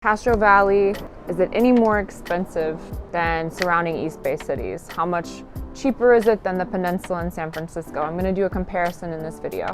Castro Valley, is it any more expensive than surrounding East Bay cities? How much cheaper is it than the peninsula in San Francisco? I'm going to do a comparison in this video.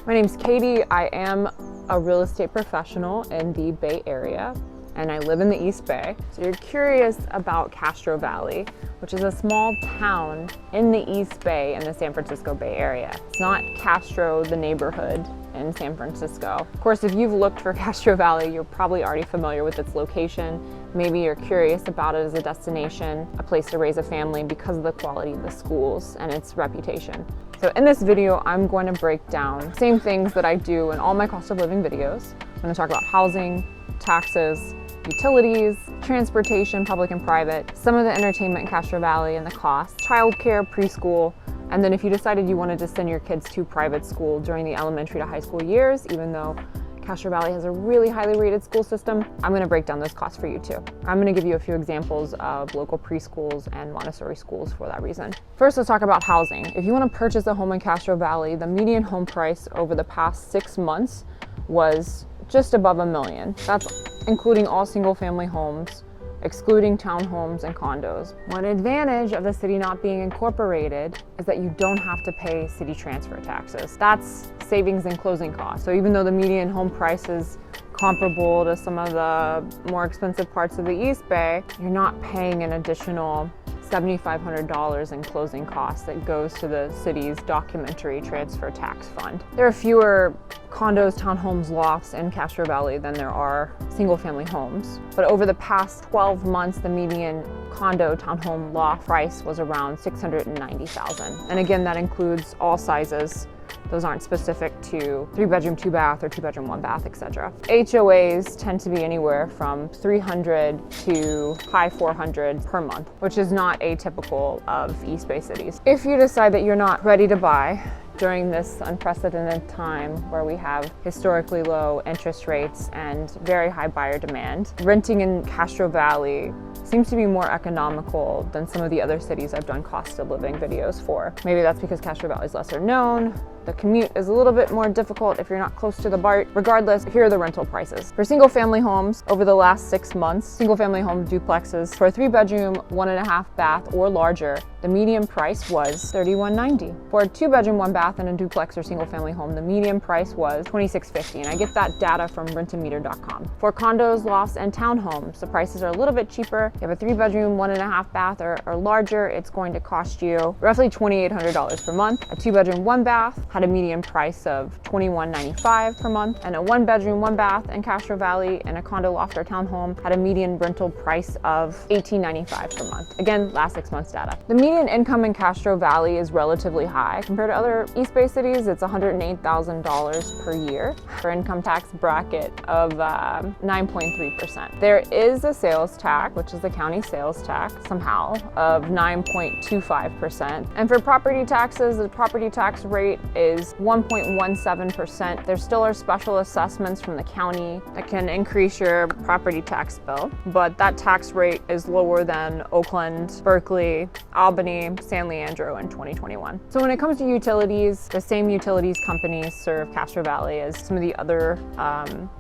My name's Katie. I am a real estate professional in the Bay Area, and I live in the East Bay. So you're curious about Castro Valley, which is a small town in the East Bay in the San Francisco Bay Area. It's not Castro, the neighborhood in San Francisco. Of course, if you've looked for Castro Valley, you're probably already familiar with its location. Maybe you're curious about it as a destination, a place to raise a family because of the quality of the schools and its reputation. So in this video, I'm going to break down the same things that I do in all my cost of living videos. I'm going to talk about housing, taxes, utilities, transportation, public and private, some of the entertainment in Castro Valley and the cost, childcare, preschool, and then if you decided you wanted to send your kids to private school during the elementary to high school years, even though Castro Valley has a really highly rated school system, I'm going to break down those costs for you too. I'm going to give you a few examples of local preschools and Montessori schools for that reason. First, let's talk about housing. If you want to purchase a home in Castro Valley, the median home price over the past 6 months was just above $1 million. That's including all single family homes, excluding townhomes and condos. One advantage of the city not being incorporated is that you don't have to pay city transfer taxes. That's savings and closing costs. So even though the median home price is comparable to some of the more expensive parts of the East Bay, you're not paying an additional $7,500 in closing costs that goes to the city's documentary transfer tax fund. There are fewer condos, townhomes, lofts in Castro Valley than there are single-family homes. But over the past 12 months, the median condo, townhome, loft price was around $690,000. And again, that includes all sizes. Those aren't specific to 3-bedroom, 2-bath, or 2-bedroom, 1-bath, etc. HOAs tend to be anywhere from $300 to high $400 per month, which is not atypical of East Bay cities. If you decide that you're not ready to buy during this unprecedented time where we have historically low interest rates and very high buyer demand, renting in Castro Valley seems to be more economical than some of the other cities I've done cost of living videos for. Maybe that's because Castro Valley is lesser known. The commute is a little bit more difficult if you're not close to the BART. Regardless, here are the rental prices. For single family homes, over the last 6 months, single family home duplexes for a 3-bedroom, 1.5 bath or larger, the median price was $31.90. For a 2-bedroom, 1-bath and a duplex or single family home, the median price was $26.50, and I get that data from rentometer.com. For condos, lofts, and townhomes, the prices are a little bit cheaper. If you have a 3-bedroom, 1.5 bath or larger, it's going to cost you roughly $2,800 per month. A 2-bedroom, 1-bath had a median price of $21.95 per month, and a 1-bedroom, 1-bath in Castro Valley and a condo, loft, or townhome had a median rental price of $18.95 per month. Again, last 6 months data. The median income in Castro Valley is relatively high. Compared to other East Bay cities, it's $108,000 per year for income tax bracket of 9.3%. There is a sales tax, which is the county sales tax somehow, of 9.25%. And for property taxes, the property tax rate is 1.17%. There still are special assessments from the county that can increase your property tax bill, but that tax rate is lower than Oakland, Berkeley, Albany, San Leandro in 2021. So when it comes to utilities, the same utilities companies serve Castro Valley as some of the other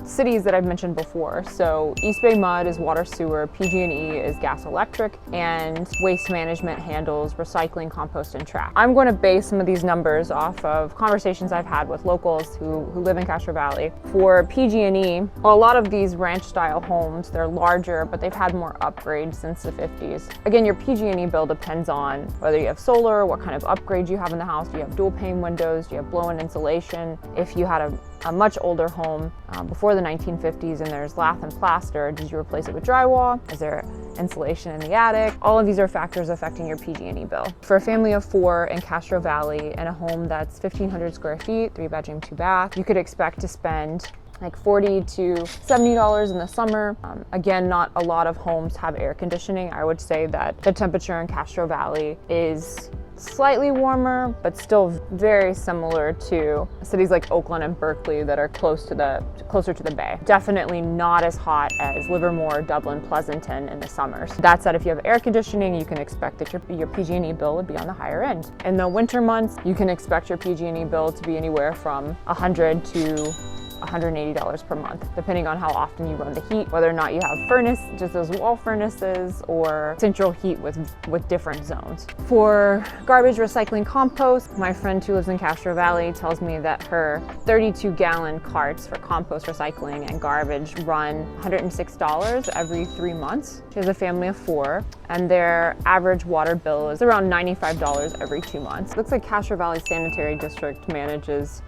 cities that I've mentioned before. So East Bay Mud is water sewer, PG&E is gas electric, and waste management handles recycling, compost, and trash. I'm going to base some of these numbers off of conversations I've had with locals who live in Castro Valley. For PG&E, well, a lot of these ranch-style homes, they're larger, but they've had more upgrades since the 50s. Again, your PG&E bill depends on whether you have solar, what kind of upgrades you have in the house. Do you have dual pane windows? Do you have blow-in insulation? If you had a much older home before the 1950s and there's lath and plaster, did you replace it with drywall? Is there insulation in the attic? All of these are factors affecting your PG&E bill. For a family of 4 in Castro Valley and a home that's 1,500 square feet, 3-bedroom, 2-bath, you could expect to spend like $40 to $70 in the summer. Again, not a lot of homes have air conditioning. I would say that the temperature in Castro Valley is Slightly warmer, but still very similar to cities like Oakland and Berkeley that are closer to the bay. Definitely not as hot as Livermore, Dublin, Pleasanton in the summers. That said, if you have air conditioning, you can expect that your PG&E bill would be on the higher end. In the winter months, you can expect your PG&E bill to be anywhere from $100 to $180 per month, depending on how often you run the heat, whether or not you have furnace, just those wall furnaces, or central heat with different zones. For garbage recycling compost, my friend who lives in Castro Valley tells me that her 32-gallon carts for compost recycling and garbage run $106 every 3 months. She has a family of 4, and their average water bill is around $95 every 2 months. Looks like Castro Valley Sanitary District manages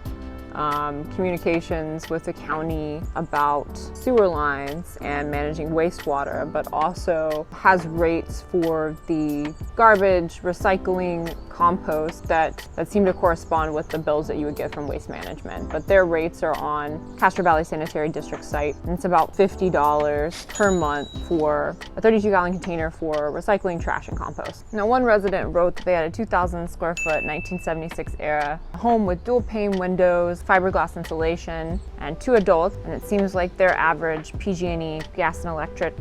communications with the county about sewer lines and managing wastewater, but also has rates for the garbage, recycling, compost that seem to correspond with the bills that you would get from waste management. But their rates are on Castro Valley Sanitary District site, and it's about $50 per month for a 32-gallon container for recycling, trash, and compost. Now, one resident wrote that they had a 2,000 square foot 1976 era home with dual pane windows, fiberglass insulation, and 2 adults, and it seems like their average PG&E gas and electric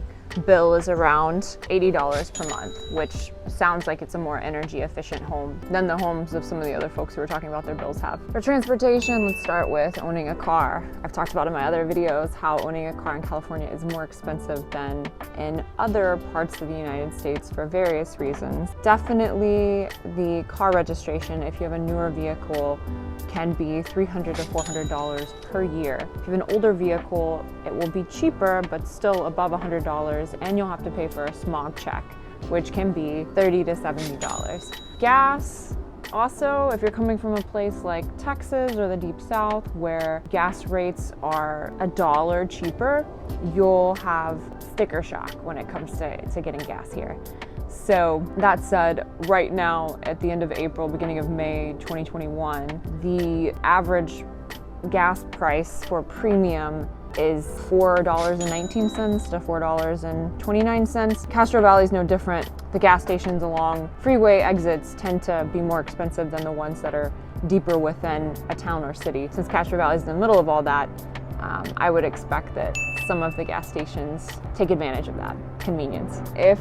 bill is around $80 per month, which sounds like it's a more energy efficient home than the homes of some of the other folks who were talking about their bills have. For transportation, let's start with owning a car. I've talked about in my other videos how owning a car in California is more expensive than in other parts of the United States for various reasons. Definitely the car registration, if you have a newer vehicle, can be $300 to $400 per year. If you have an older vehicle, it will be cheaper, but still above $100, and you'll have to pay for a smog check, which can be $30 to $70. Gas, also, if you're coming from a place like Texas or the Deep South where gas rates are $1 cheaper, you'll have sticker shock when it comes to getting gas here. So that said, right now at the end of April, beginning of May 2021, the average gas price for premium is $4.19 to $4.29. Castro Valley is no different. The gas stations along freeway exits tend to be more expensive than the ones that are deeper within a town or city. Since Castro Valley is in the middle of all that, I would expect that some of the gas stations take advantage of that convenience. If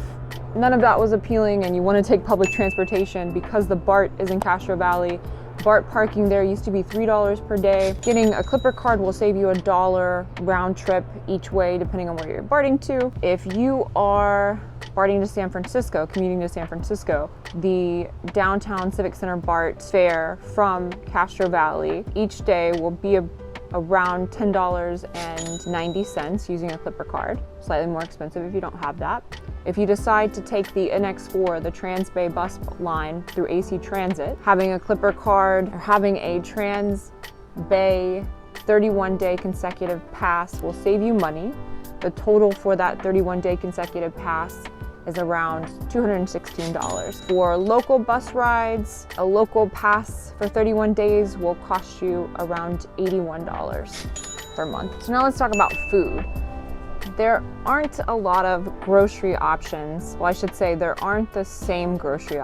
none of that was appealing and you want to take public transportation, because the BART is in Castro Valley, BART parking there used to be $3 per day. Getting a Clipper card will save you $1 round trip each way, depending on where you're BARTing to. If you are BARTing to San Francisco, commuting to San Francisco, the downtown Civic Center BART fare from Castro Valley each day will be around $10.90 using a Clipper card. Slightly more expensive if you don't have that. If you decide to take the NX4, the Trans-Bay bus line through AC Transit, having a Clipper card or having a Trans-Bay 31-day consecutive pass will save you money. The total for that 31-day consecutive pass is around $216. For local bus rides, a local pass for 31 days will cost you around $81 per month. So now let's talk about food. There aren't a lot of grocery options. Well, I should say there aren't the same grocery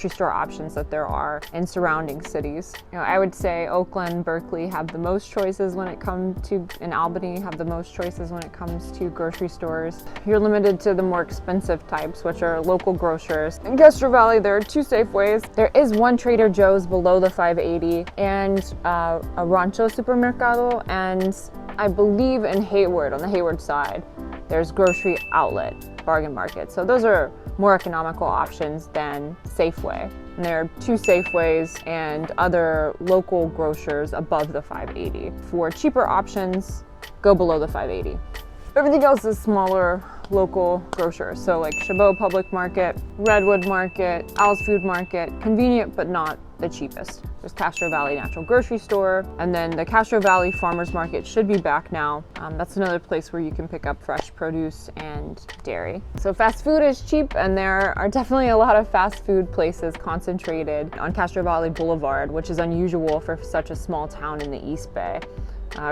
store options that there are in surrounding cities. You know, I would say Oakland, Berkeley have the most choices when it comes to, and Albany have the most choices when it comes to grocery stores. You're limited to the more expensive types, which are local grocers. In Castro Valley, there are 2 Safeways. There is one Trader Joe's below the 580 and a Rancho Supermercado, and I believe in Hayward, on the Hayward side, there's Grocery Outlet, Bargain Market. So those are more economical options than Safeway. And there are 2 Safeways and other local grocers above the 580. For cheaper options, go below the 580. Everything else is smaller local grocers. So like Chabot Public Market, Redwood Market, Al's Food Market, convenient but not the cheapest. There's Castro Valley Natural Grocery Store, and then the Castro Valley Farmers Market should be back now. That's another place where you can pick up fresh produce and dairy. So fast food is cheap, and there are definitely a lot of fast food places concentrated on Castro Valley Boulevard, which is unusual for such a small town in the East Bay.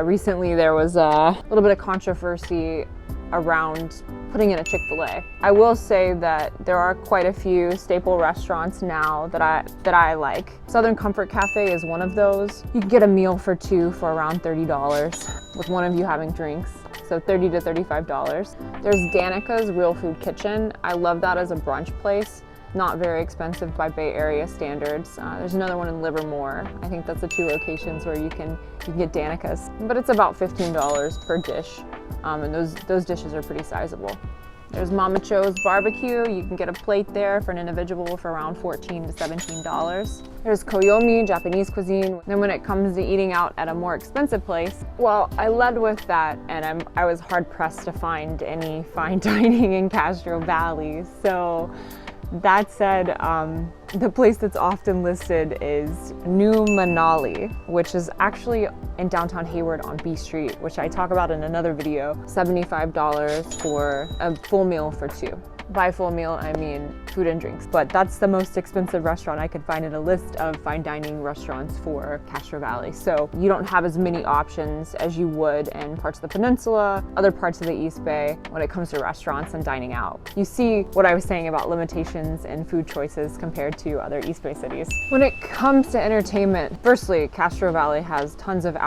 Recently there was a little bit of controversy around putting in a Chick-fil-A. I will say that there are quite a few staple restaurants now that I like. Southern Comfort Cafe is one of those. You can get a meal for two for around $30 with one of you having drinks. So $30 to $35. There's DENICA'S Real Food Kitchen. I love that as a brunch place. Not very expensive by Bay Area standards. There's another one in Livermore. I think that's the two locations where you can get DENICA'S, but it's about $15 per dish, and those dishes are pretty sizable. There's Mama Cho's Barbecue. You can get a plate there for an individual for around $14 to $17. There's Koyomi, Japanese cuisine. Then when it comes to eating out at a more expensive place, well, I led with that, and I was hard pressed to find any fine dining in Castro Valley. So that said, the place that's often listed is New Manali, which is actually in downtown Hayward on B Street, which I talk about in another video. $75 for a full meal for two. By full meal, I mean food and drinks, but that's the most expensive restaurant I could find in a list of fine dining restaurants for Castro Valley. So you don't have as many options as you would in parts of the peninsula, other parts of the East Bay when it comes to restaurants and dining out. You see what I was saying about limitations in food choices compared to other East Bay cities. When it comes to entertainment, firstly, Castro Valley has tons of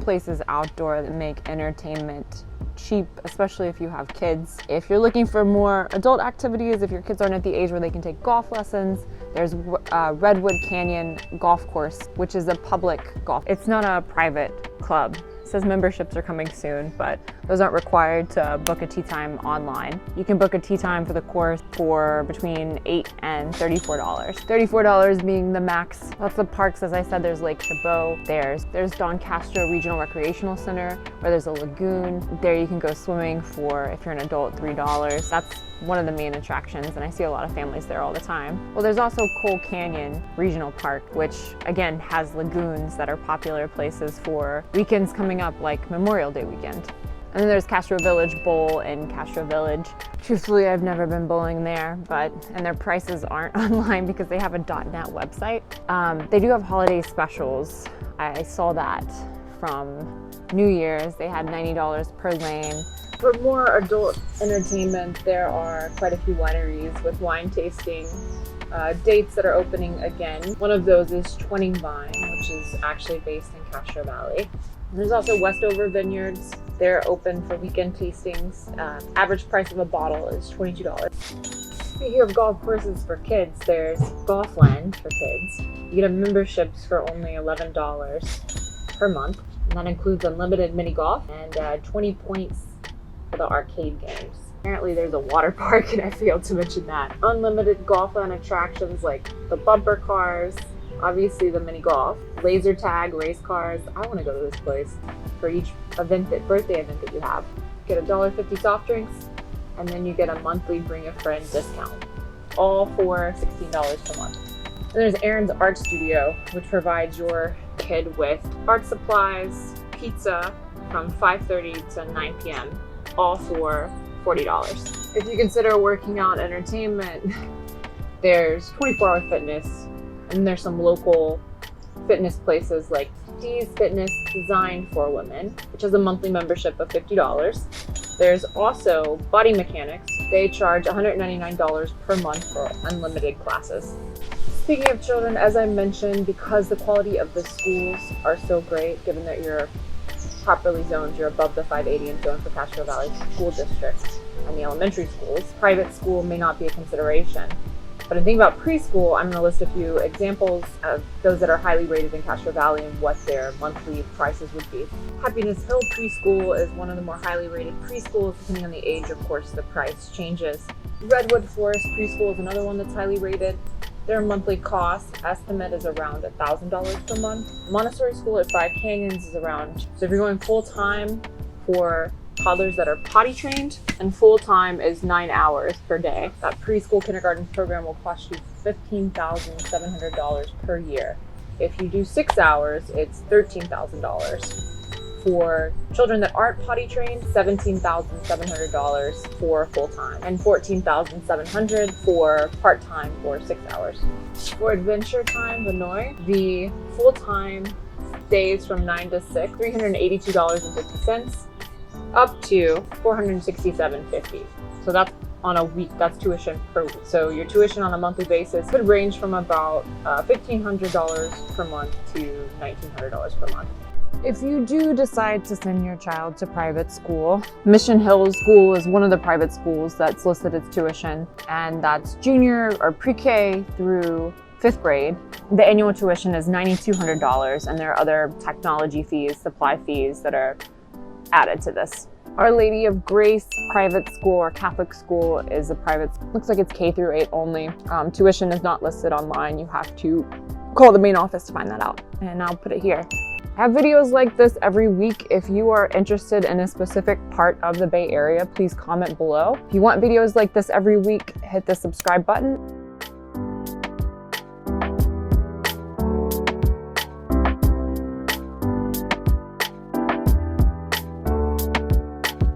places outdoor that make entertainment cheap, especially if you have kids. If you're looking for more adult activities, if your kids aren't at the age where they can take golf lessons, there's Redwood Canyon Golf Course, which is a public golf. It's not a private club. It says memberships are coming soon, but those aren't required to book a tee time online. You can book a tee time for the course for between $8 and $34. $34 being the max. Lots of parks, as I said, there's Lake Chabot. There's Don Castro Regional Recreational Center, where there's a lagoon. There you can go swimming for, if you're an adult, $3. That's one of the main attractions, and I see a lot of families there all the time. Well, there's also Coal Canyon Regional Park, which again has lagoons that are popular places for weekends coming up, like Memorial Day weekend. And then there's Castro Village Bowl in Castro Village. Truthfully, I've never been bowling there, and their prices aren't online because they have a .net website. They do have holiday specials. I saw that from New Year's. They had $90 per lane. For more adult entertainment, there are quite a few wineries with wine tasting dates that are opening again. One of those is Twenty Vine, which is actually based in Castro Valley. There's also Westover Vineyards. They're open for weekend tastings. Average price of a bottle is $22. Speaking of golf courses for kids, there's GOLFLAND for kids. You get a memberships for only $11 per month. And that includes unlimited mini golf and 20 points for the arcade games. Apparently there's a water park, and I failed to mention that. Unlimited GOLFLAND attractions like the bumper cars, obviously the mini golf, laser tag, race cars. I want to go to this place for each birthday event that you have. Get $1.50 soft drinks, and then you get a monthly bring a friend discount, all for $16 per month. And there's Aaron's Art Studio, which provides your kid with art supplies, pizza from 5:30 to 9 p.m. all for $40. If you consider working out entertainment, there's 24-hour fitness, and there's some local fitness places like D's Fitness Designed for Women, which has a monthly membership of $50. There's also Body Mechanics. They charge $199 per month for unlimited classes. Speaking of children, as I mentioned, because the quality of the schools are so great, given that you're properly zoned, you're above the 580 and zone for Castro Valley School District and the elementary schools, private school may not be a consideration. But in thinking about preschool, I'm going to list a few examples of those that are highly rated in Castro Valley and what their monthly prices would be. Happiness Hill Preschool is one of the more highly rated preschools. Depending on the age, of course, the price changes. Redwood Forest Preschool is another one that's highly rated. Their monthly cost estimate is around $1,000 per month. Montessori School at Five Canyons is around, so if you're going full-time for toddlers that are potty trained, and full-time is 9 hours per day. That preschool kindergarten program will cost you $15,700 per year. If you do 6 hours, it's $13,000. For children that aren't potty trained, $17,700 for full-time and $14,700 for part-time for 6 hours. For Adventure Time Vinoy, the full-time days from 9 to 6, $382.50. up to $467.50. So that's on a week, that's tuition per week. So your tuition on a monthly basis could range from about $1,500 per month to $1,900 per month. If you do decide to send your child to private school, Mission Hills School is one of the private schools that's listed its tuition, and that's junior or pre-K through 5th grade. The annual tuition is $9,200, and there are other technology fees, supply fees that are added to this. Our Lady of Grace private school or Catholic school is a private, looks like it's K through 8 only. Tuition is not listed online. You have to call the main office to find that out, and I'll put it here. I have videos like this every week. If you are interested in a specific part of the Bay Area, please comment below. If you want videos like this every week, hit the subscribe button.